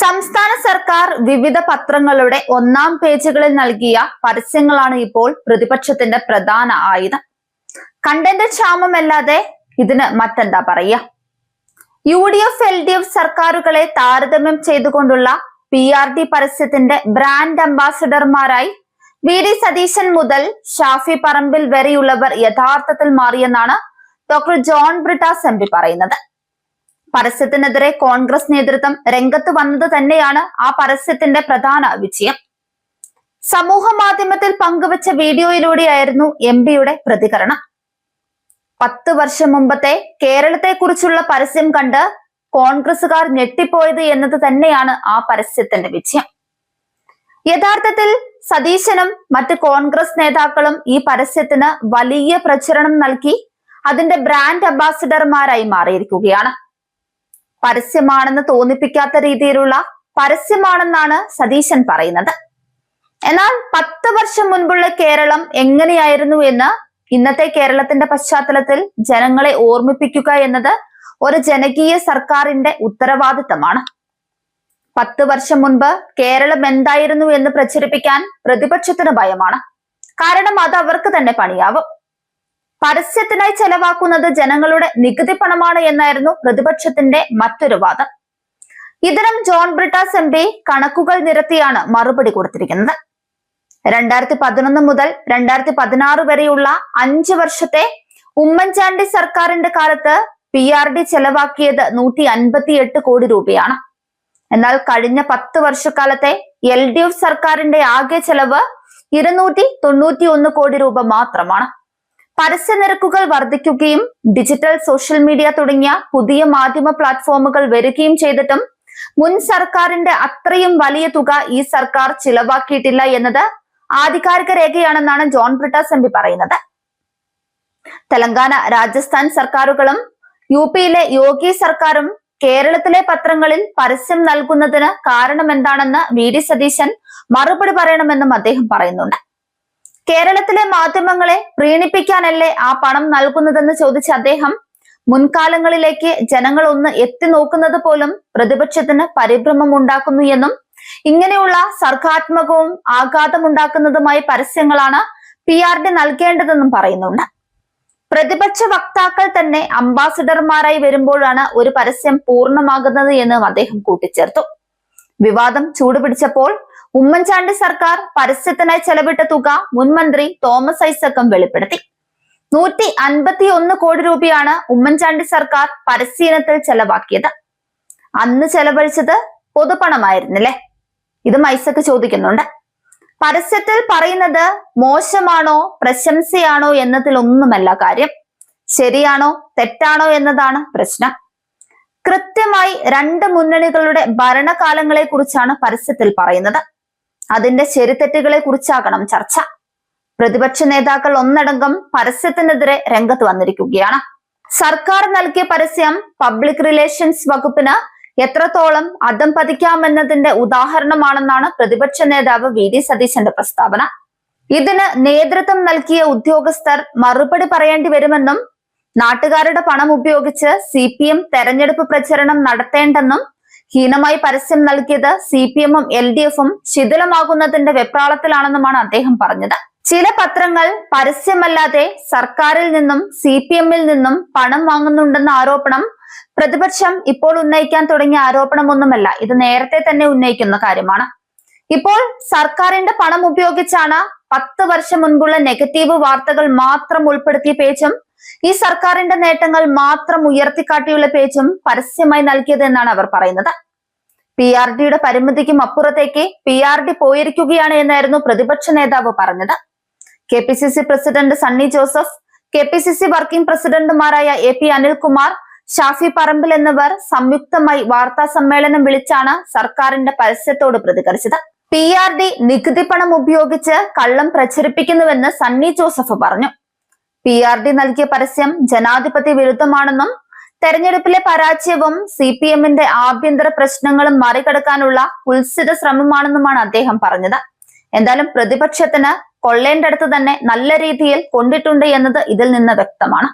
സംസ്ഥാന സർക്കാർ വിവിധ പത്രങ്ങളുടെ ഒന്നാം പേജുകളിൽ നൽകിയ പരസ്യങ്ങളാണ് ഇപ്പോൾ പ്രതിപക്ഷത്തിന്റെ പ്രധാന ആയുധം. കണ്ടന്റ് ക്ഷാമമല്ലാതെ ഇതിന് മറ്റെന്താ പറയുക? UDF LDF സർക്കാരുകളെ താരതമ്യം ചെയ്തുകൊണ്ടുള്ള PRD പരസ്യത്തിന്റെ ബ്രാൻഡ് അംബാസിഡർമാരായി VD സതീശൻ മുതൽ ഷാഫി പറമ്പിൽ വരെയുള്ളവർ യഥാർത്ഥത്തിൽ മാറിയെന്നാണ് ഡോക്ടർ ജോൺ ബ്രിട്ടാസ് MP പറയുന്നത്. പരസ്യത്തിനെതിരെ കോൺഗ്രസ് നേതൃത്വം രംഗത്ത് വന്നത് തന്നെയാണ് ആ പരസ്യത്തിന്റെ പ്രധാന വിജയം. സമൂഹ മാധ്യമത്തിൽ പങ്കുവച്ച വീഡിയോയിലൂടെയായിരുന്നു MPയുടെ പ്രതികരണം. 10 വർഷം മുമ്പത്തെ കേരളത്തെക്കുറിച്ചുള്ള പരസ്യം കണ്ട് കോൺഗ്രസുകാർ ഞെട്ടിപ്പോയത് എന്നത് തന്നെയാണ് ആ പരസ്യത്തിന്റെ വിജയം. യഥാർത്ഥത്തിൽ സതീശനും മറ്റ് കോൺഗ്രസ് നേതാക്കളും ഈ പരസ്യത്തിന് വലിയ പ്രചരണം നൽകി അതിന്റെ ബ്രാൻഡ് അംബാസിഡർമാരായി മാറിയിരിക്കുകയാണ്. പരസ്യമാണെന്ന് തോന്നിപ്പിക്കാത്ത രീതിയിലുള്ള പരസ്യമാണെന്നാണ് സതീശൻ പറയുന്നത്. എന്നാൽ 10 വർഷം മുൻപുള്ള കേരളം എങ്ങനെയായിരുന്നു എന്ന് ഇന്നത്തെ കേരളത്തിന്റെ പശ്ചാത്തലത്തിൽ ജനങ്ങളെ ഓർമ്മിപ്പിക്കുക എന്നത് ഒരു ജനകീയ സർക്കാരിന്റെ ഉത്തരവാദിത്തമാണ്. 10 വർഷം മുൻപ് കേരളം എന്തായിരുന്നു എന്ന് പ്രചരിപ്പിക്കാൻ പ്രതിപക്ഷത്തിന് ഭയമാണ്. കാരണം അത് അവർക്ക് തന്നെ പണിയാവും. പരസ്യത്തിനായി ചെലവാക്കുന്നത് ജനങ്ങളുടെ നികുതി പണമാണ് എന്നായിരുന്നു പ്രതിപക്ഷത്തിന്റെ മറ്റൊരു വാദം. ഇതിനും ജോൺ ബ്രിട്ടാസ് MP കണക്കുകൾ നിരത്തിയാണ് മറുപടി കൊടുത്തിരിക്കുന്നത്. 2011 മുതൽ 2016 വരെയുള്ള 5 വർഷത്തെ ഉമ്മൻചാണ്ടി സർക്കാരിന്റെ കാലത്ത് PRD ചെലവാക്കിയത് 158 കോടി രൂപയാണ്. എന്നാൽ കഴിഞ്ഞ 10 വർഷക്കാലത്തെ LDF സർക്കാരിന്റെ ആകെ ചെലവ് 291 കോടി രൂപ മാത്രമാണ്. പരസ്യ നിരക്കുകൾ വർദ്ധിക്കുകയും ഡിജിറ്റൽ സോഷ്യൽ മീഡിയ തുടങ്ങിയ പുതിയ മാധ്യമ പ്ലാറ്റ്ഫോമുകൾ വരികയും ചെയ്തിട്ടും മുൻ സർക്കാരിന്റെ അത്രയും വലിയ തുക ഈ സർക്കാർ ചിലവാക്കിയിട്ടില്ല എന്നത് ആധികാരിക രേഖയാണെന്നാണ് ജോൺ ബ്രിട്ടാസ് MP പറയുന്നത്. തെലങ്കാന രാജസ്ഥാൻ സർക്കാരുകളും UPയിലെ യോഗി സർക്കാരും കേരളത്തിലെ പത്രങ്ങളിൽ പരസ്യം നൽകുന്നതിന് കാരണം എന്താണെന്ന് VD സതീശൻ മറുപടി പറയണമെന്നും അദ്ദേഹം പറയുന്നുണ്ട്. കേരളത്തിലെ മാധ്യമങ്ങളെ പ്രീണിപ്പിക്കാനല്ലേ ആ പണം നൽകുന്നതെന്ന് ചോദിച്ച അദ്ദേഹം മുൻകാലങ്ങളിലേക്ക് ജനങ്ങൾ ഒന്ന് എത്തി നോക്കുന്നത് പോലും പ്രതിപക്ഷത്തിന് പരിഭ്രമം ഉണ്ടാക്കുന്നു എന്നും ഇങ്ങനെയുള്ള സർഗാത്മകവും ആഘാതമുണ്ടാക്കുന്നതുമായ പരസ്യങ്ങളാണ് PRD നൽകേണ്ടതെന്നും പറയുന്നുണ്ട്. പ്രതിപക്ഷ വക്താക്കൾ തന്നെ അംബാസിഡർമാരായി വരുമ്പോഴാണ് ഒരു പരസ്യം പൂർണ്ണമാകുന്നത് എന്നും അദ്ദേഹം കൂട്ടിച്ചേർത്തു. വിവാദം ചൂടുപിടിച്ചപ്പോൾ ഉമ്മൻചാണ്ടി സർക്കാർ പരസ്യത്തിനായി ചെലവിട്ട തുക മുൻമന്ത്രി തോമസ് ഐസക്കും വെളിപ്പെടുത്തി. 151 കോടി രൂപയാണ് ഉമ്മൻചാണ്ടി സർക്കാർ പരസ്യയിനത്തിൽ ചെലവാക്കിയത്. അന്ന് ചെലവഴിച്ചത് പൊതുപണമായിരുന്നില്ലേ? ഇതും ഐസക് ചോദിക്കുന്നുണ്ട്. പരസ്യത്തിൽ പറയുന്നത് മോശമാണോ പ്രശംസയാണോ എന്നതിലൊന്നുമല്ല കാര്യം. ശരിയാണോ തെറ്റാണോ എന്നതാണ് പ്രശ്നം. കൃത്യമായി 2 മുന്നണികളുടെ ഭരണകാലങ്ങളെ കുറിച്ചാണ് പരസ്യത്തിൽ പറയുന്നത്. അതിന്റെ ശരിതെറ്റുകളെ കുറിച്ചാകണം ചർച്ച. പ്രതിപക്ഷ നേതാക്കൾ ഒന്നടങ്കം പരസ്യത്തിനെതിരെ രംഗത്ത് വന്നിരിക്കുകയാണ്. സർക്കാർ നൽകിയ പരസ്യം പബ്ലിക് റിലേഷൻസ് വകുപ്പിന് എത്രത്തോളം അധം പതിക്കാമെന്നതിന്റെ ഉദാഹരണമാണെന്നാണ് പ്രതിപക്ഷ നേതാവ് VD സതീശന്റെ പ്രസ്താവന. ഇതിന് നേതൃത്വം നൽകിയ ഉദ്യോഗസ്ഥർ മറുപടി പറയേണ്ടി വരുമെന്നും നാട്ടുകാരുടെ പണം ഉപയോഗിച്ച് CPM തെരഞ്ഞെടുപ്പ് പ്രചരണം നടത്തേണ്ടെന്നും ഹീനമായി പരസ്യം നൽകിയത് CPM-ഉം LDF-ഉം ശിഥിലമാകുന്നതിന്റെ വെപ്രാളത്തിലാണെന്നുമാണ് അദ്ദേഹം പറഞ്ഞത്. ചില പത്രങ്ങൾ പരസ്യമല്ലാതെ സർക്കാരിൽ നിന്നും CPM-ൽ നിന്നും പണം വാങ്ങുന്നുണ്ടെന്ന ആരോപണം പ്രതിപക്ഷം ഇപ്പോൾ ഉന്നയിക്കാൻ തുടങ്ങിയ ആരോപണമൊന്നുമല്ല. ഇത് നേരത്തെ തന്നെ ഉന്നയിക്കുന്ന കാര്യമാണ്. ഇപ്പോൾ സർക്കാരിന്റെ പണം ഉപയോഗിച്ചാണ് 10 വർഷം മുൻപുള്ള നെഗറ്റീവ് വാർത്തകൾ മാത്രം ഉൾപ്പെടുത്തിയ പേജും ഈ സർക്കാരിന്റെ നേട്ടങ്ങൾ മാത്രം ഉയർത്തിക്കാട്ടിയുള്ള പേജും പരസ്യമായി നൽകിയത് എന്നാണ് അവർ പറയുന്നത്. PRDയുടെ പരിമിതിക്കും അപ്പുറത്തേക്ക് PRD പോയിരിക്കുകയാണ് എന്നായിരുന്നു പ്രതിപക്ഷ നേതാവ് പറഞ്ഞത്. KPCC president Sunny Joseph, KPCC working പ്രസിഡന്റുമാരായ AP അനിൽകുമാർ, ഷാഫി പറമ്പിൽ എന്നിവർ സംയുക്തമായി വാർത്താ സമ്മേളനം വിളിച്ചാണ് സർക്കാരിന്റെ പരസ്യത്തോട് പ്രതികരിച്ചത്. PRD നികുതി പണം ഉപയോഗിച്ച് കള്ളം പ്രചരിപ്പിക്കുന്നുവെന്ന് സണ്ണി ജോസഫ് പറഞ്ഞു. PRD നൽകിയ പരസ്യം ജനാധിപത്യ വിരുദ്ധമാണെന്നും തെരഞ്ഞെടുപ്പിലെ പരാജയവും CPM-ന്റെ ആഭ്യന്തര പ്രശ്നങ്ങളും മറികടക്കാനുള്ള കുൽസിത ശ്രമമാണെന്നുമാണ് അദ്ദേഹം പറഞ്ഞത്. എന്തായാലും പ്രതിപക്ഷത്തിന് കൊള്ളേണ്ടടുത്ത് തന്നെ നല്ല രീതിയിൽ കൊണ്ടിട്ടുണ്ട് എന്നത് ഇതിൽ നിന്ന് വ്യക്തമാണ്.